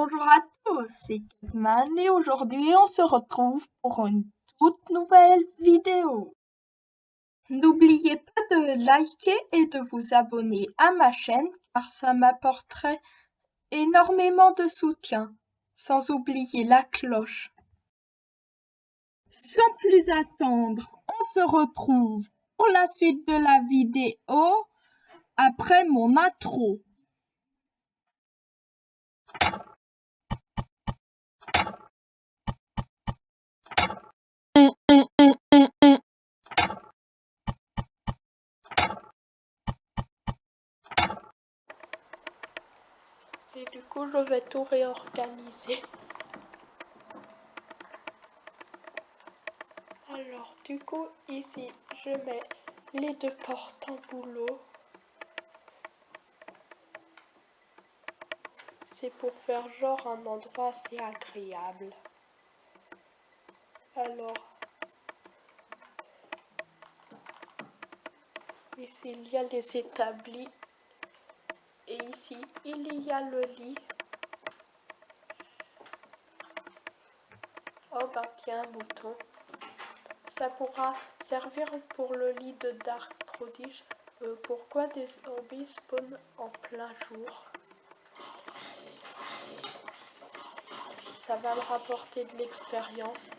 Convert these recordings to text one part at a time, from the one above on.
Bonjour à tous, c'est Kidman et aujourd'hui on se retrouve pour une toute nouvelle vidéo. N'oubliez pas de liker et de vous abonner à ma chaîne car ça m'apporterait énormément de soutien, sans oublier la cloche. Sans plus attendre, on se retrouve pour la suite de la vidéo après mon intro. Et du coup, je vais tout réorganiser. Alors, du coup, ici, je mets les deux portes en boulot. C'est pour faire genre un endroit assez agréable. Alors, ici, il y a les établis. Et ici, il y a le lit. Oh bah tiens, un bouton. Ça pourra servir pour le lit de Dark Prodige. Pourquoi des zombies spawnent en plein jour? Ça va me rapporter de l'expérience.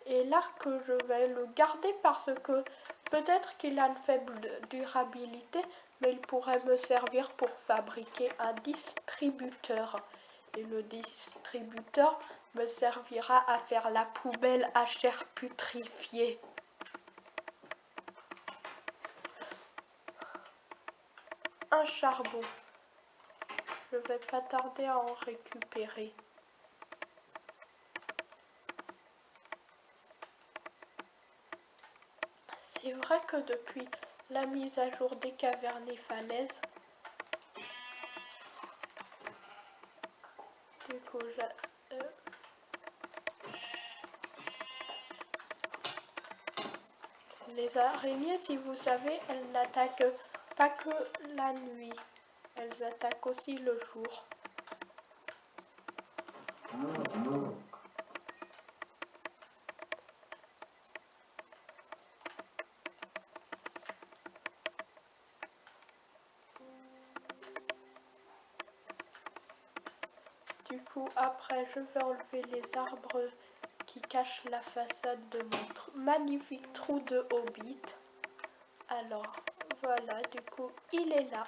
Et l'arc, je vais le garder parce que peut-être qu'il a une faible durabilité, mais il pourrait me servir pour fabriquer un distributeur. Et le distributeur me servira à faire la poubelle à chair putrifiée. Un charbon. Je vais pas tarder à en récupérer. C'est vrai que depuis la mise à jour des cavernes et falaises, du coup, les araignées, si vous savez, elles n'attaquent pas que la nuit, elles attaquent aussi le jour. Du coup, après, je vais enlever les arbres qui cachent la façade de mon magnifique trou de Hobbit. Alors, voilà, du coup, il est là.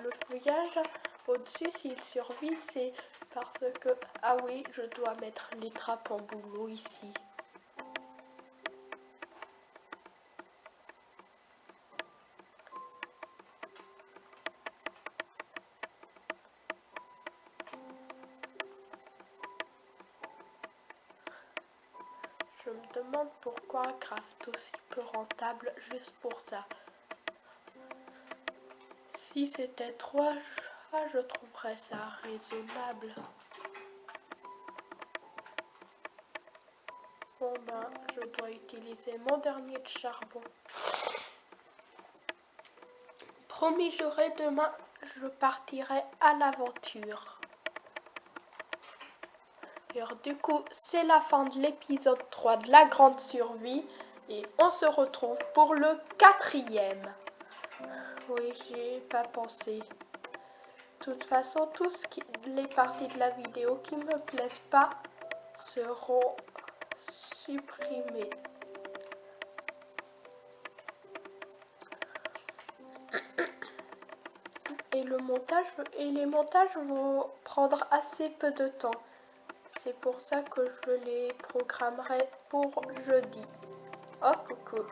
Le feuillage au-dessus, s'il survit, c'est parce que... Ah oui, je dois mettre les trappes en boulot ici. Je me demande pourquoi un craft aussi peu rentable juste pour ça. Si c'était 3, je trouverais ça raisonnable. Bon ben, je dois utiliser mon dernier de charbon. Promis, demain, je partirai à l'aventure. Alors du coup, c'est la fin de l'épisode 3 de la grande survie. Et on se retrouve pour le 4e. Oui, j'y ai pas pensé. De toute façon, les parties de la vidéo qui me plaisent pas seront supprimées. Et les montages vont prendre assez peu de temps. C'est pour ça que je les programmerai pour jeudi. Oh coucou.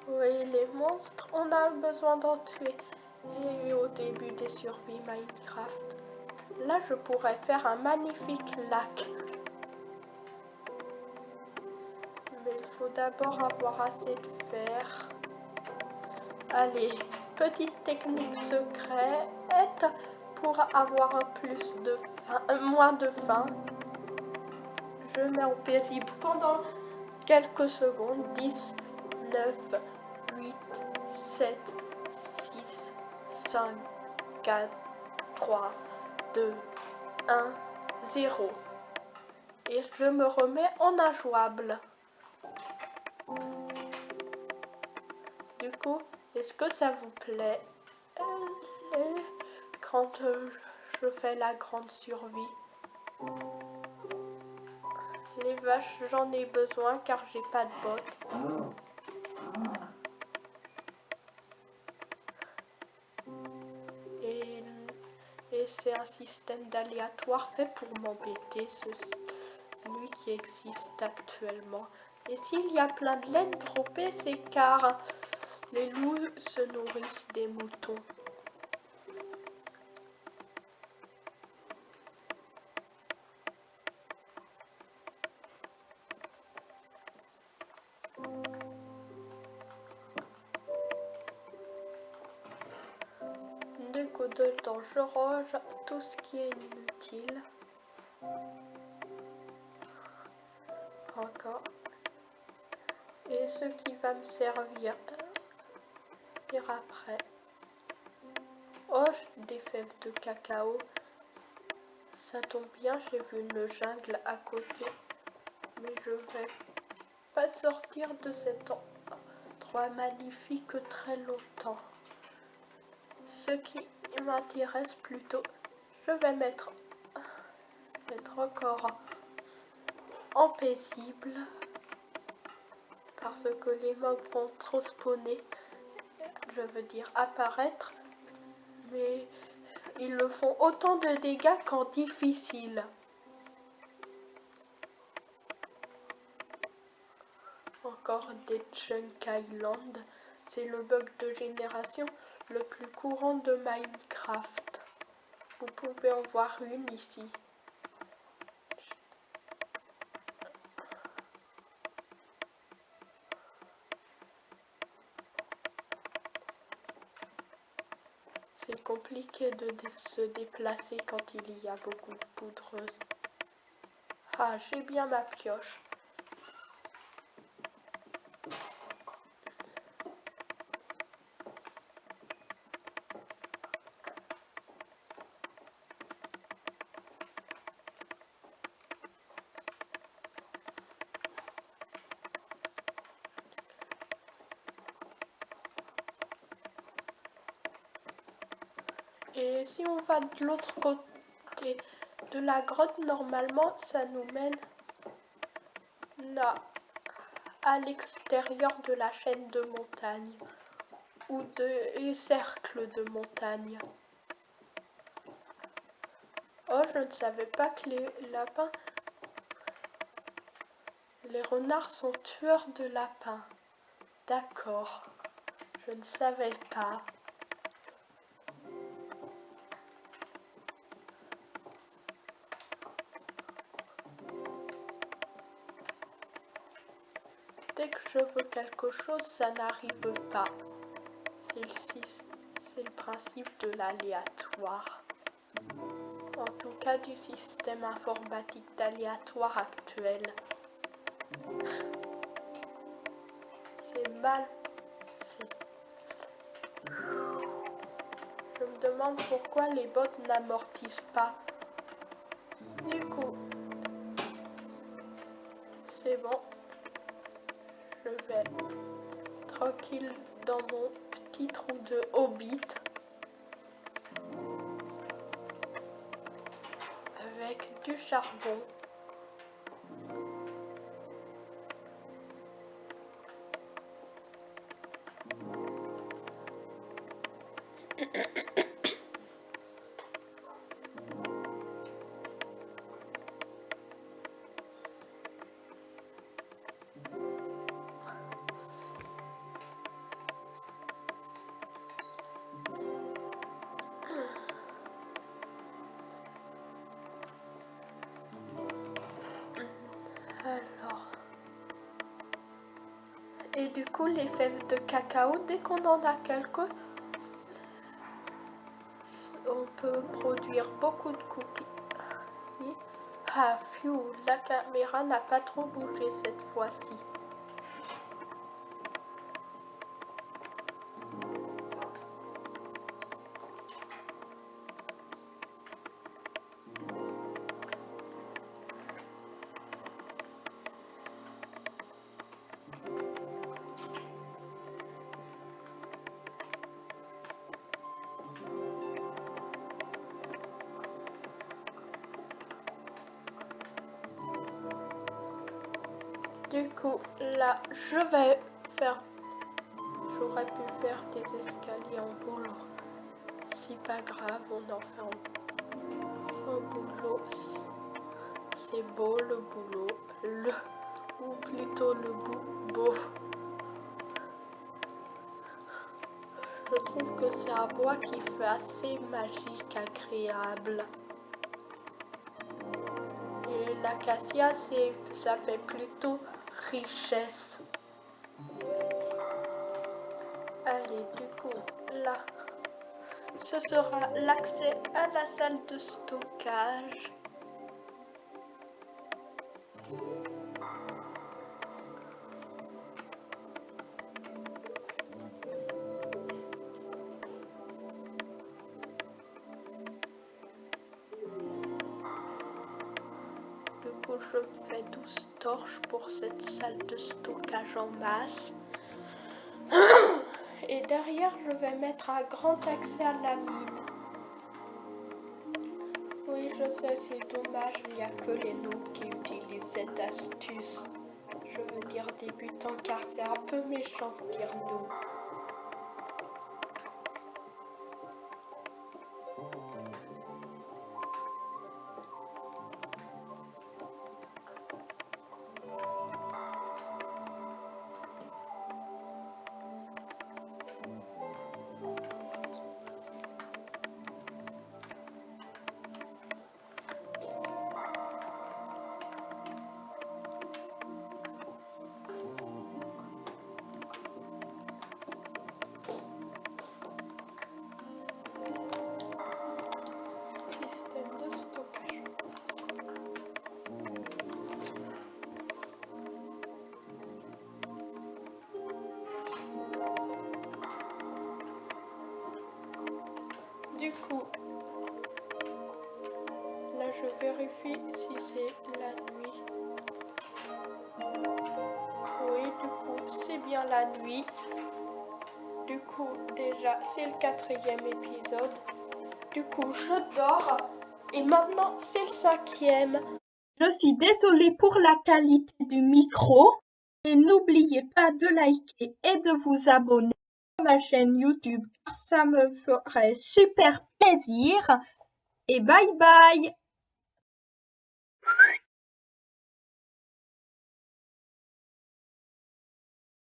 Oui, les monstres, on a besoin d'en tuer. Et au début des survies Minecraft, là je pourrais faire un magnifique lac. Mais il faut d'abord avoir assez de fer. Allez, petite technique secrète pour avoir moins de faim. Je mets en paisible pendant quelques secondes, 10, 9, 8, 7, 6, 5, 4, 3, 2, 1, 0. Et je me remets en injouable. Du coup, est-ce que ça vous plaît quand je fais la grande survie? Les vaches, j'en ai besoin car j'ai pas de bottes. Et c'est un système d'aléatoire fait pour m'embêter, celui qui existe actuellement. Et s'il y a plein de laine trompée, c'est car les loups se nourrissent des moutons. Du coup, dedans, je range tout ce qui est inutile. Encore. Et ce qui va me servir après. Oh, des fèves de cacao. Ça tombe bien, j'ai vu une jungle à côté. Mais je vais pas sortir de cet endroit magnifique très longtemps. Ce qui m'intéresse plutôt, je vais mettre encore en paisible. Parce que les mobs vont trop spawner, je veux dire apparaître, mais ils le font autant de dégâts qu'en difficile. Encore des Chunk Island, c'est le bug de génération le plus courant de Minecraft. Vous pouvez en voir une ici. C'est compliqué de se déplacer quand il y a beaucoup de poudreuse. Ah, j'ai bien ma pioche. Et si on va de l'autre côté de la grotte, normalement, ça nous mène à l'extérieur de la chaîne de montagne ou de cercle de montagne. Oh, je ne savais pas que les lapins, les renards sont tueurs de lapins. D'accord, je ne savais pas. Dès que je veux quelque chose, ça n'arrive pas. C'est le principe de l'aléatoire. En tout cas, du système informatique d'aléatoire actuel. C'est mal. Je me demande pourquoi les bots n'amortissent pas. Du coup, c'est bon. Je vais tranquille dans mon petit trou de hobbit. Avec du charbon. Alors. Et du coup, les fèves de cacao, dès qu'on en a quelques, on peut produire beaucoup de cookies. Ah, phew, la caméra n'a pas trop bougé cette fois-ci. Du coup, là, je vais faire... J'aurais pu faire des escaliers en boulot. C'est pas grave, on en fait un boulot. C'est beau le boulot. Ou plutôt le beau. Je trouve que c'est un bois qui fait assez magique, agréable. Et l'acacia, ça fait plutôt richesse. Allez, du coup, là, ce sera l'accès à la salle de stockage. Du coup, je fais 12 torches pour cette salle de stockage en masse. Et derrière, je vais mettre un grand accès à la mine. Oui, je sais, c'est dommage, il n'y a que les noobs qui utilisent cette astuce. Je veux dire débutant car c'est un peu méchant de dire noob. Système de stockage. Du coup, là je vérifie si c'est la nuit. Oui, du coup, c'est bien la nuit. Du coup, déjà, c'est le 4e épisode. Du coup, je dors. Et maintenant, c'est le 5e. Je suis désolée pour la qualité du micro. Et n'oubliez pas de liker et de vous abonner à ma chaîne YouTube. Ça me ferait super plaisir. Et bye bye!